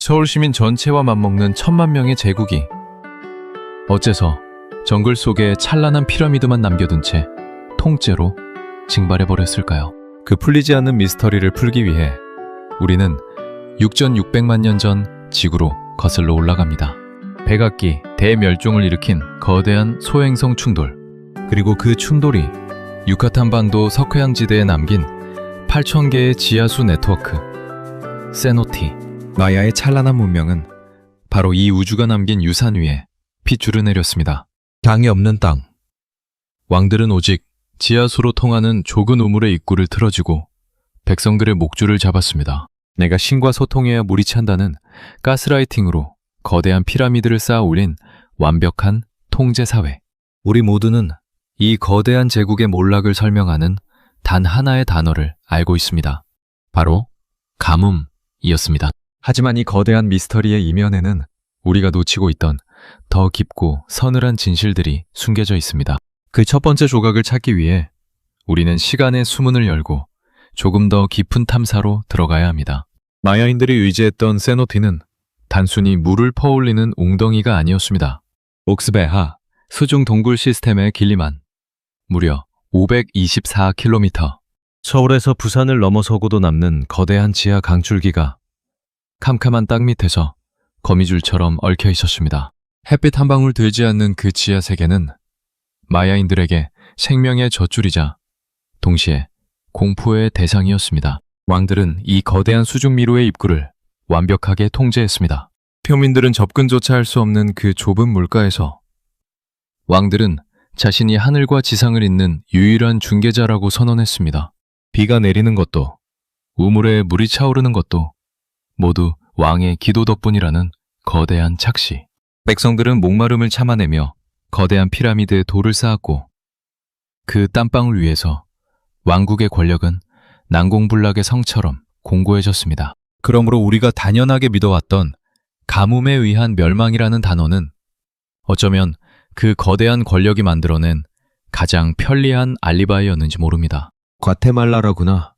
서울 시민 전체와 맞먹는 1,000만 명의 제국이 어째서 정글 속에 찬란한 피라미드만 남겨둔 채 통째로 징발해버렸을까요? 그 풀리지 않는 미스터리를 풀기 위해 우리는 6,600만 년 전 지구로 거슬러 올라갑니다. 백악기 대멸종을 일으킨 거대한 소행성 충돌, 그리고 그 충돌이 유카탄 반도 석회양지대에 남긴 8,000개의 지하수 네트워크 세노티, 마야의 찬란한 문명은 바로 이 우주가 남긴 유산 위에 핏줄을 내렸습니다. 땅이 없는 땅. 왕들은 오직 지하수로 통하는 좁은 우물의 입구를 틀어주고 백성들의 목줄을 잡았습니다. 내가 신과 소통해야 물이 찬다는 가스라이팅으로 거대한 피라미드를 쌓아 올린 완벽한 통제사회. 우리 모두는 이 거대한 제국의 몰락을 설명하는 단 하나의 단어를 알고 있습니다. 바로 가뭄이었습니다. 하지만 이 거대한 미스터리의 이면에는 우리가 놓치고 있던 더 깊고 서늘한 진실들이 숨겨져 있습니다. 그 첫 번째 조각을 찾기 위해 우리는 시간의 수문을 열고 조금 더 깊은 탐사로 들어가야 합니다. 마야인들이 의지했던 세노티는 단순히 물을 퍼올리는 웅덩이가 아니었습니다. 옥스베하 수중 동굴 시스템의 길이만 무려 524km. 서울에서 부산을 넘어서고도 남는 거대한 지하 강줄기가 캄캄한 땅 밑에서 거미줄처럼 얽혀 있었습니다. 햇빛 한 방울 들지 않는 그 지하 세계는 마야인들에게 생명의 젖줄이자 동시에 공포의 대상이었습니다. 왕들은 이 거대한 수중미로의 입구를 완벽하게 통제했습니다. 표민들은 접근조차 할 수 없는 그 좁은 물가에서 왕들은 자신이 하늘과 지상을 잇는 유일한 중개자라고 선언했습니다. 비가 내리는 것도 우물에 물이 차오르는 것도 모두 왕의 기도 덕분이라는 거대한 착시. 백성들은 목마름을 참아내며 거대한 피라미드에 돌을 쌓았고 그 땀방울 위에서 왕국의 권력은 난공불락의 성처럼 공고해졌습니다. 그러므로 우리가 단연하게 믿어왔던 가뭄에 의한 멸망이라는 단어는 어쩌면 그 거대한 권력이 만들어낸 가장 편리한 알리바이였는지 모릅니다. 과테말라라구나.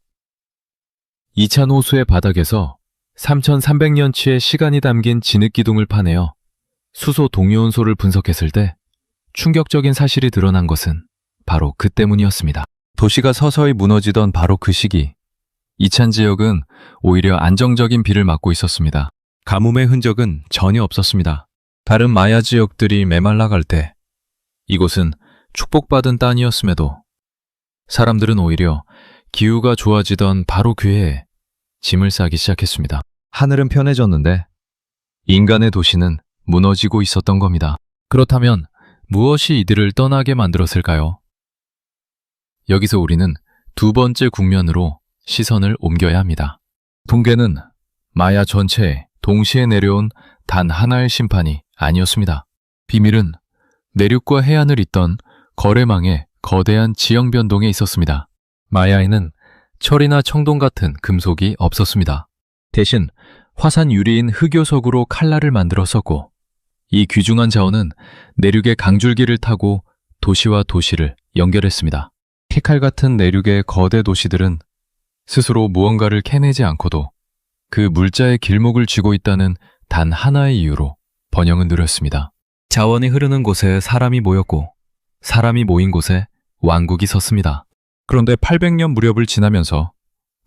2찬 호수의 바닥에서 3,300년치의 시간이 담긴 진흙기둥을 파내어 수소 동위원소를 분석했을 때 충격적인 사실이 드러난 것은 바로 그 때문이었습니다. 도시가 서서히 무너지던 바로 그 시기, 이찬 지역은 오히려 안정적인 비를 맞고 있었습니다. 가뭄의 흔적은 전혀 없었습니다. 다른 마야 지역들이 메말라갈 때 이곳은 축복받은 땅이었음에도 사람들은 오히려 기후가 좋아지던 바로 그 해에 짐을 싸기 시작했습니다. 하늘은 편해졌는데 인간의 도시는 무너지고 있었던 겁니다. 그렇다면 무엇이 이들을 떠나게 만들었을까요? 여기서 우리는 두 번째 국면으로 시선을 옮겨야 합니다. 붕괴는 마야 전체에 동시에 내려온 단 하나의 심판이 아니었습니다. 비밀은 내륙과 해안을 잇던 거래망의 거대한 지형 변동에 있었습니다. 마야에는 철이나 청동 같은 금속이 없었습니다. 대신 화산 유리인 흑요석으로 칼날을 만들어 썼고 이 귀중한 자원은 내륙의 강줄기를 타고 도시와 도시를 연결했습니다. 티칼 같은 내륙의 거대 도시들은 스스로 무언가를 캐내지 않고도 그 물자의 길목을 쥐고 있다는 단 하나의 이유로 번영은 누렸습니다. 자원이 흐르는 곳에 사람이 모였고 사람이 모인 곳에 왕국이 섰습니다. 그런데 800년 무렵을 지나면서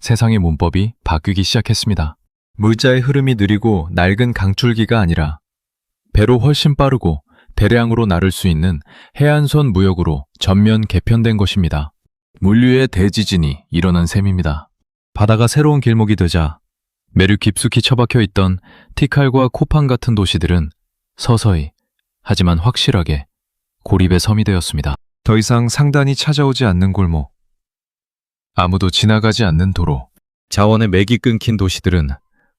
세상의 문법이 바뀌기 시작했습니다. 물자의 흐름이 느리고 낡은 강줄기가 아니라 배로 훨씬 빠르고 대량으로 나를 수 있는 해안선 무역으로 전면 개편된 것입니다. 물류의 대지진이 일어난 셈입니다. 바다가 새로운 길목이 되자 매류 깊숙이 처박혀 있던 티칼과 코판 같은 도시들은 서서히 하지만 확실하게 고립의 섬이 되었습니다. 더 이상 상단이 찾아오지 않는 골목, 아무도 지나가지 않는 도로, 자원의 맥이 끊긴 도시들은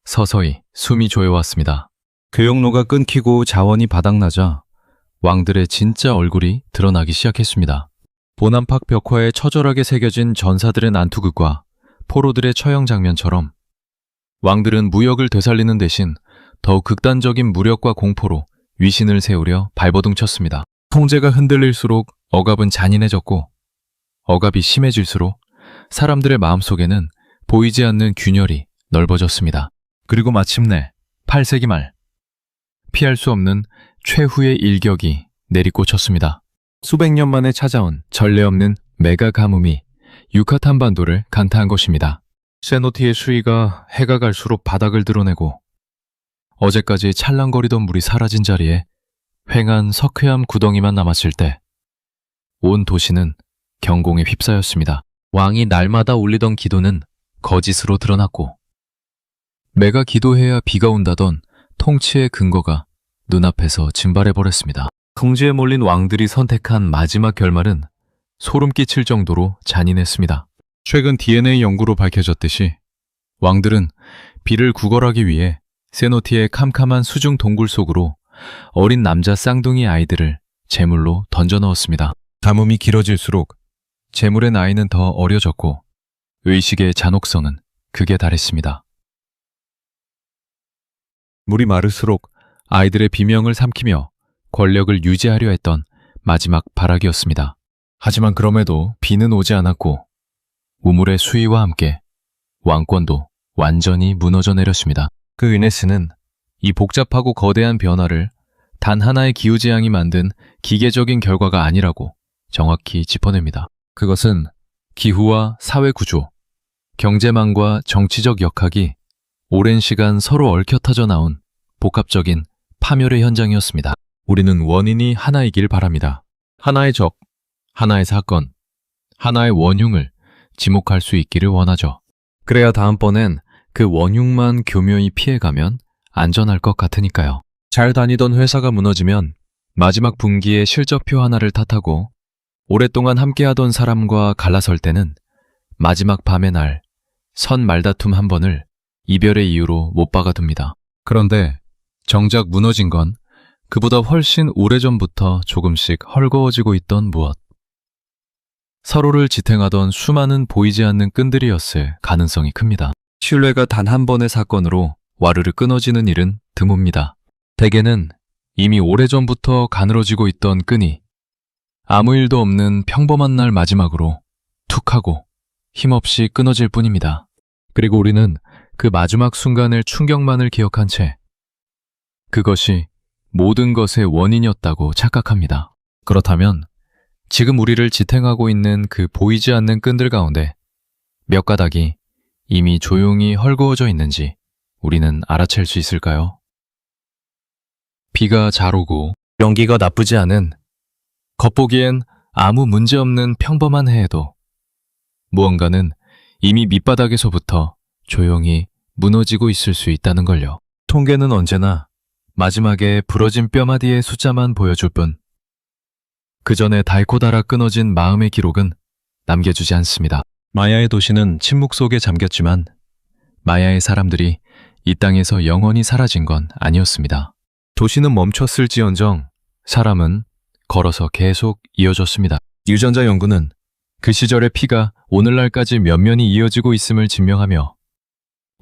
서서히 숨이 조여왔습니다. 교역로가 끊기고 자원이 바닥나자 왕들의 진짜 얼굴이 드러나기 시작했습니다. 보남팍 벽화에 처절하게 새겨진 전사들의 난투극과 포로들의 처형 장면처럼 왕들은 무역을 되살리는 대신 더욱 극단적인 무력과 공포로 위신을 세우려 발버둥쳤습니다. 통제가 흔들릴수록 억압은 잔인해졌고 억압이 심해질수록 사람들의 마음속에는 보이지 않는 균열이 넓어졌습니다. 그리고 마침내 8세기 말, 피할 수 없는 최후의 일격이 내리꽂혔습니다. 수백 년 만에 찾아온 전례 없는 메가 가뭄이 유카탄 반도를 강타한 것입니다. 세노티의 수위가 해가 갈수록 바닥을 드러내고 어제까지 찰랑거리던 물이 사라진 자리에 휑한 석회암 구덩이만 남았을 때 온 도시는 경공에 휩싸였습니다. 왕이 날마다 올리던 기도는 거짓으로 드러났고 매가 기도해야 비가 온다던 통치의 근거가 눈앞에서 증발해버렸습니다. 궁지에 몰린 왕들이 선택한 마지막 결말은 소름 끼칠 정도로 잔인했습니다. 최근 DNA 연구로 밝혀졌듯이 왕들은 비를 구걸하기 위해 세노티의 캄캄한 수중 동굴 속으로 어린 남자 쌍둥이 아이들을 제물로 던져 넣었습니다. 가뭄이 길어질수록 제물의 나이는 더 어려졌고 의식의 잔혹성은 극에 달했습니다. 물이 마를수록 아이들의 비명을 삼키며 권력을 유지하려 했던 마지막 발악이었습니다. 하지만 그럼에도 비는 오지 않았고 우물의 수위와 함께 왕권도 완전히 무너져 내렸습니다. 그 위네스는 이 복잡하고 거대한 변화를 단 하나의 기후재앙이 만든 기계적인 결과가 아니라고 정확히 짚어냅니다. 그것은 기후와 사회구조, 경제망과 정치적 역학이 오랜 시간 서로 얽혀타져 나온 복합적인 파멸의 현장이었습니다. 우리는 원인이 하나이길 바랍니다. 하나의 적, 하나의 사건, 하나의 원흉을 지목할 수 있기를 원하죠. 그래야 다음번엔 그 원흉만 교묘히 피해가면 안전할 것 같으니까요. 잘 다니던 회사가 무너지면 마지막 분기의 실적표 하나를 탓하고 오랫동안 함께하던 사람과 갈라설 때는 마지막 밤의 날 선 말다툼 한 번을 이별의 이유로 못 박아둡니다. 그런데 정작 무너진 건 그보다 훨씬 오래전부터 조금씩 헐거워지고 있던 무엇. 서로를 지탱하던 수많은 보이지 않는 끈들이었을 가능성이 큽니다. 신뢰가 단 한 번의 사건으로 와르르 끊어지는 일은 드뭅니다. 대개는 이미 오래전부터 가늘어지고 있던 끈이 아무 일도 없는 평범한 날 마지막으로 툭 하고 힘없이 끊어질 뿐입니다. 그리고 우리는 그 마지막 순간의 충격만을 기억한 채 그것이 모든 것의 원인이었다고 착각합니다. 그렇다면 지금 우리를 지탱하고 있는 그 보이지 않는 끈들 가운데 몇 가닥이 이미 조용히 헐거워져 있는지 우리는 알아챌 수 있을까요? 비가 잘 오고 연기가 나쁘지 않은 겉보기엔 아무 문제 없는 평범한 해에도 무언가는 이미 밑바닥에서부터 조용히 무너지고 있을 수 있다는 걸요. 통계는 언제나 마지막에 부러진 뼈마디의 숫자만 보여줄 뿐 그 전에 닳고 닳아 끊어진 마음의 기록은 남겨주지 않습니다. 마야의 도시는 침묵 속에 잠겼지만 마야의 사람들이 이 땅에서 영원히 사라진 건 아니었습니다. 도시는 멈췄을지언정 사람은 걸어서 계속 이어졌습니다. 유전자 연구는 그 시절의 피가 오늘날까지 면면이 이어지고 있음을 증명하며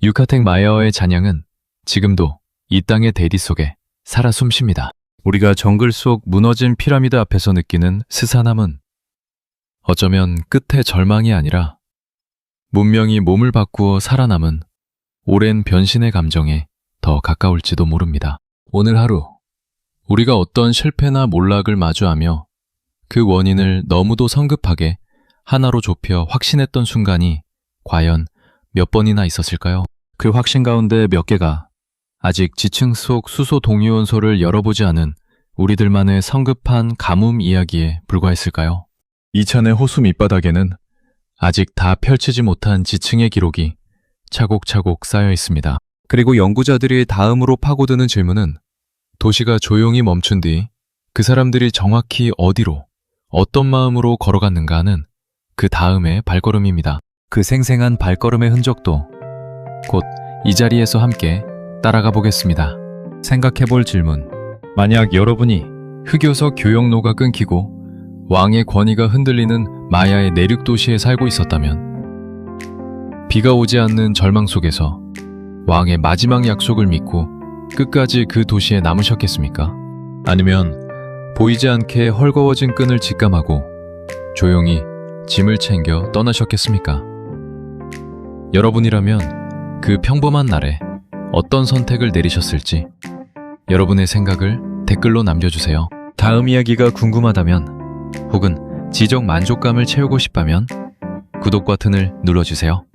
유카텍 마야어의 잔향은 지금도 이 땅의 대디 속에 살아 숨쉽니다. 우리가 정글 속 무너진 피라미드 앞에서 느끼는 스산함은 어쩌면 끝의 절망이 아니라 문명이 몸을 바꾸어 살아남은 오랜 변신의 감정에 더 가까울지도 모릅니다. 오늘 하루 우리가 어떤 실패나 몰락을 마주하며 그 원인을 너무도 성급하게 하나로 좁혀 확신했던 순간이 과연 몇 번이나 있었을까요? 그 확신 가운데 몇 개가 아직 지층 속 수소 동위원소를 열어보지 않은 우리들만의 성급한 가뭄 이야기에 불과했을까요? 이찬의 호수 밑바닥에는 아직 다 펼치지 못한 지층의 기록이 차곡차곡 쌓여 있습니다. 그리고 연구자들이 다음으로 파고드는 질문은 도시가 조용히 멈춘 뒤 그 사람들이 정확히 어디로, 어떤 마음으로 걸어갔는가 하는 그 다음의 발걸음입니다. 그 생생한 발걸음의 흔적도 곧 이 자리에서 함께 따라가 보겠습니다. 생각해볼 질문. 만약 여러분이 흑요석 교역로가 끊기고 왕의 권위가 흔들리는 마야의 내륙 도시에 살고 있었다면 비가 오지 않는 절망 속에서 왕의 마지막 약속을 믿고 끝까지 그 도시에 남으셨겠습니까? 아니면 보이지 않게 헐거워진 끈을 직감하고 조용히 짐을 챙겨 떠나셨겠습니까? 여러분이라면 그 평범한 날에 어떤 선택을 내리셨을지 여러분의 생각을 댓글로 남겨주세요. 다음 이야기가 궁금하다면 혹은 지적 만족감을 채우고 싶다면 구독 버튼을 눌러주세요.